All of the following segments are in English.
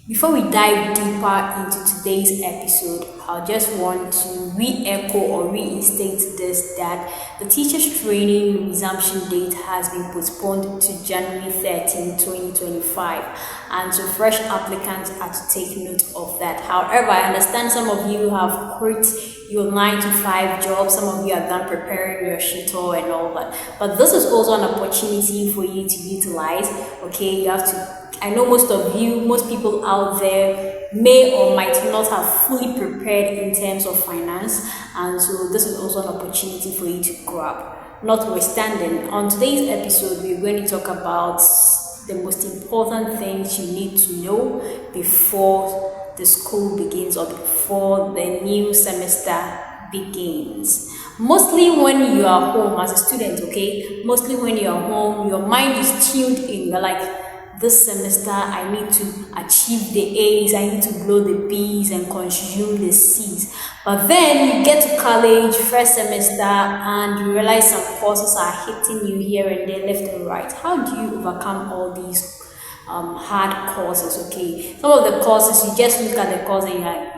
Before we dive deeper into today's episode, I just want to re-echo or reinstate this that the teachers training resumption date has been postponed to January 13, 2025, and so fresh applicants are to take note of that. However, I understand some of you have quit your 9 to 5 job, some of you are done preparing your shito and all that, but this is also an opportunity for you to utilize. Okay, you have to, I know most people out there may or might not have fully prepared in terms of finance, and so this is also an opportunity for you to grab. Notwithstanding, on today's episode, we're going to talk about the most important things you need to know before the school begins or before the new semester begins. Mostly when you are home as a student, okay? Mostly when you are home, your mind is tuned in. You're like, this semester I need to achieve the A's, I need to blow the B's and consume the C's. But then you get to college, first semester, and you realize some courses are hitting you here and there, left and right. How do you overcome all these hard courses? Okay, some of the courses, you just look at the course and you're like,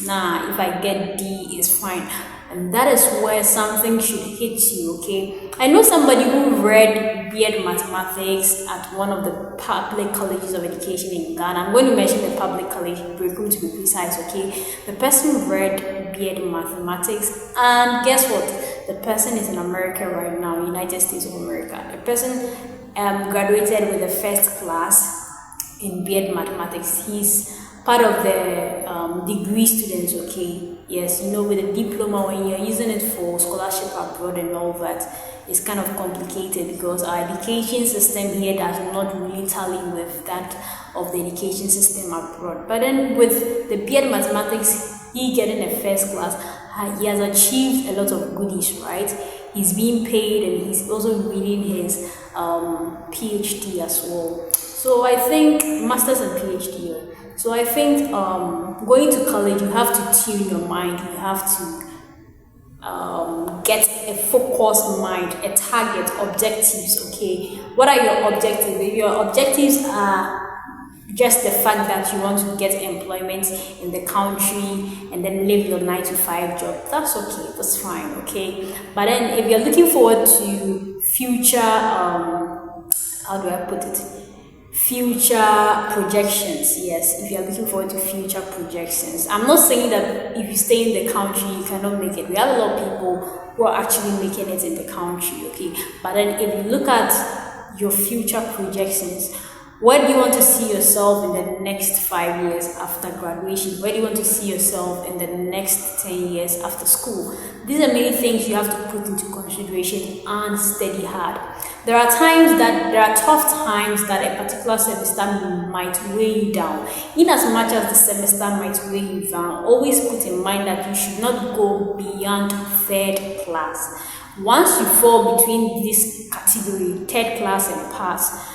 nah, if I get D, it's fine. And that is where something should hit you, okay? I know somebody who read B.Ed Mathematics at one of the public colleges of education in Ghana. I'm going to mention the public college, Brekum to be precise, okay? The person read B.Ed Mathematics, and guess what? The person is in America right now, United States of America. The person graduated with the first class in B.Ed Mathematics. He's part of the degree students, okay? Yes, you know, with a diploma, when you're using it for scholarship abroad and all that, it's kind of complicated because our education system here does not really tally with that of the education system abroad. But then with the B.Ed Mathematics, he getting a first class, he has achieved a lot of goodies, right? He's being paid and he's also reading his PhD as well. So I think master's and PhD. So I think going to college, you have to tune your mind. You have to get a focused mind, a target, objectives. Okay, what are your objectives? If your objectives are just the fact that you want to get employment in the country and then live your 9 to 5 job, that's okay, that's fine, okay? But then if you're looking forward to future, how do I put it? Future projections, yes, if you're looking forward to future projections. I'm not saying that if you stay in the country, you cannot make it. We have a lot of people who are actually making it in the country, okay? But then if you look at your future projections, where do you want to see yourself in the next 5 years after graduation? Where do you want to see yourself in the next 10 years after school? These are many things you have to put into consideration and study hard. There are tough times that a particular semester might weigh you down. In as much as the semester might weigh you down, always put in mind that you should not go beyond third class. Once you fall between this category, third class and pass,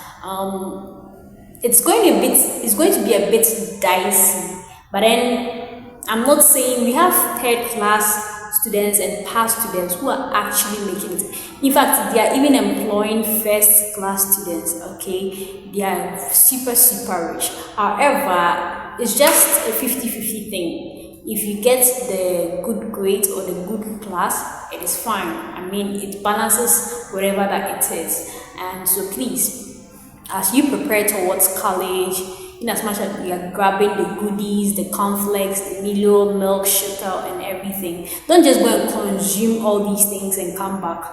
it's going to be a bit dicey. But then I'm not saying we have third class students and past students who are actually making it. In fact, they are even employing first class students, okay? They are super rich. However, it's just a 50-50 thing. If you get the good grade or the good class, it is fine. I mean, it balances whatever that it is. And so please, as you prepare towards college, in as much as you are grabbing the goodies, the cornflakes, the Milo, milk, sugar, and everything, don't just go and consume all these things and come back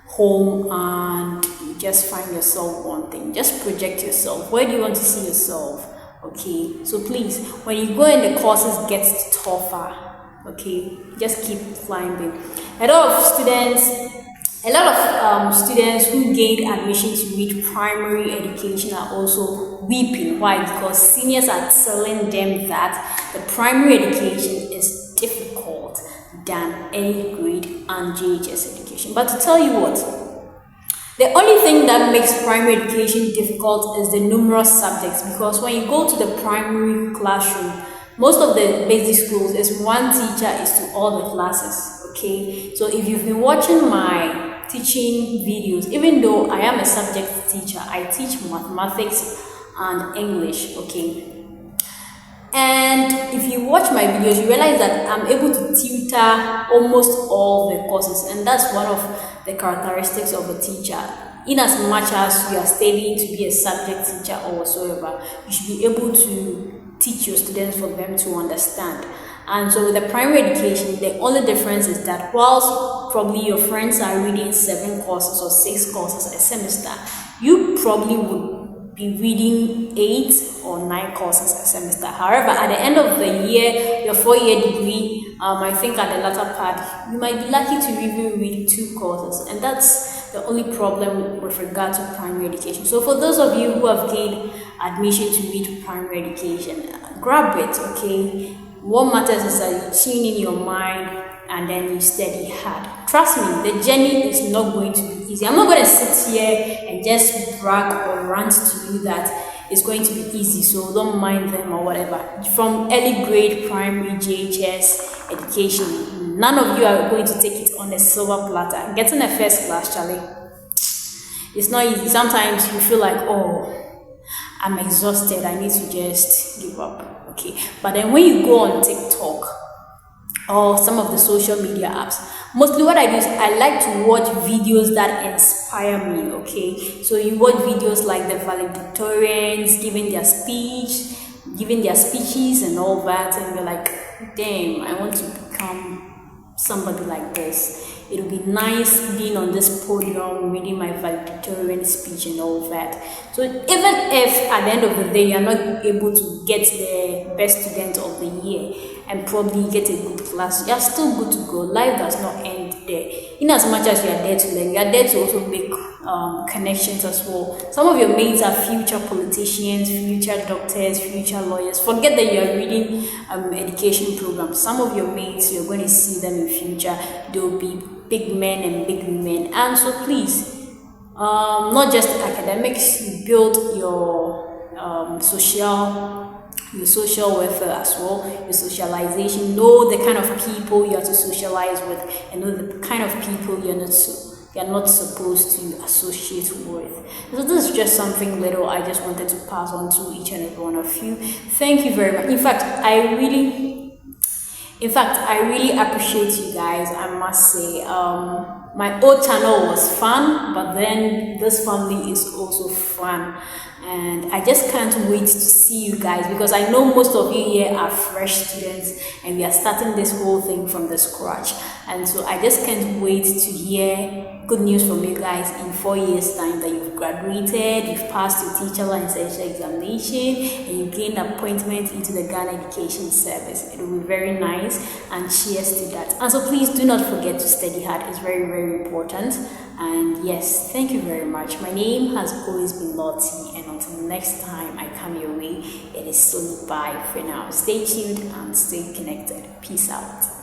home and you just find yourself wanting. Just project yourself. Where do you want to see yourself? Okay, so please, when you go and the courses get tougher, okay, just keep climbing. A lot of students who gained admission to reach primary education are also weeping. Why? Because seniors are telling them that the primary education is difficult than any grade and JHS education. But to tell you what, the only thing that makes primary education difficult is the numerous subjects, because when you go to the primary classroom, most of the basic schools is one teacher is to all the classes, okay? So if you've been watching my teaching videos, even though I am a subject teacher, I teach mathematics and English, okay? And if you watch my videos, you realize that I'm able to tutor almost all the courses, and that's one of the characteristics of a teacher. In as much as you are studying to be a subject teacher or whatsoever, you should be able to teach your students for them to understand. And so with the primary education, the only difference is that whilst probably your friends are reading 7 courses or 6 courses a semester, you probably would be reading 8 or 9 courses a semester. However, at the end of the year, your 4-year degree, I think at the latter part, you might be lucky to even read 2 courses, and that's the only problem with regard to primary education. So for those of you who have gained admission to read primary education, grab it, okay? What matters is that you tune in your mind and then you study hard. Trust me, the journey is not going to be easy. I'm not going to sit here and just brag or rant to you that it's going to be easy, so don't mind them or whatever. From early grade, primary, JHS, education, none of you are going to take it on a silver platter. Getting a first class, Charlie, it's not easy. Sometimes you feel like, oh, I'm exhausted, I need to just give up. Okay, but then when you go on TikTok or some of the social media apps, mostly what I do is I like to watch videos that inspire me. Okay, so you watch videos like the valedictorians giving their speeches and all that, and you're like, damn, I want to become somebody like this. It would be nice being on this podium, reading my valedictorian speech and all that. So even if at the end of the day you're not able to get the best student of the year and probably get a good class, you're still good to go. Life does not end there. In as much as you are there to learn, you are there to also make connections as well. Some of your mates are future politicians, future doctors, future lawyers. Forget that you are reading education programs. Some of your mates, you're going to see them in future. They'll be big men and big women. And so please, not just academics, you build your social welfare as well, your socialization. Know the kind of people you are to socialize with, and know the kind of people you're not supposed to associate with. So this is just something little I just wanted to pass on to each and every one of you. Thank you very much. In fact, I really appreciate you guys, I must say. My old channel was fun, but then this family is also fun, and I just can't wait to see you guys, because I know most of you here are fresh students and we are starting this whole thing from the scratch. And so I just can't wait to hear good news from you guys in 4 years time, that you've graduated, you've passed your teacher licensure examination, and you gained appointment into the Ghana Education Service. It will be very nice, and cheers to that. And so please do not forget to study hard. It's very, very important. And yes, thank you very much. My name has always been Lottie, and until next time I come your way, it is solely bye for now. Stay tuned and stay connected. Peace out.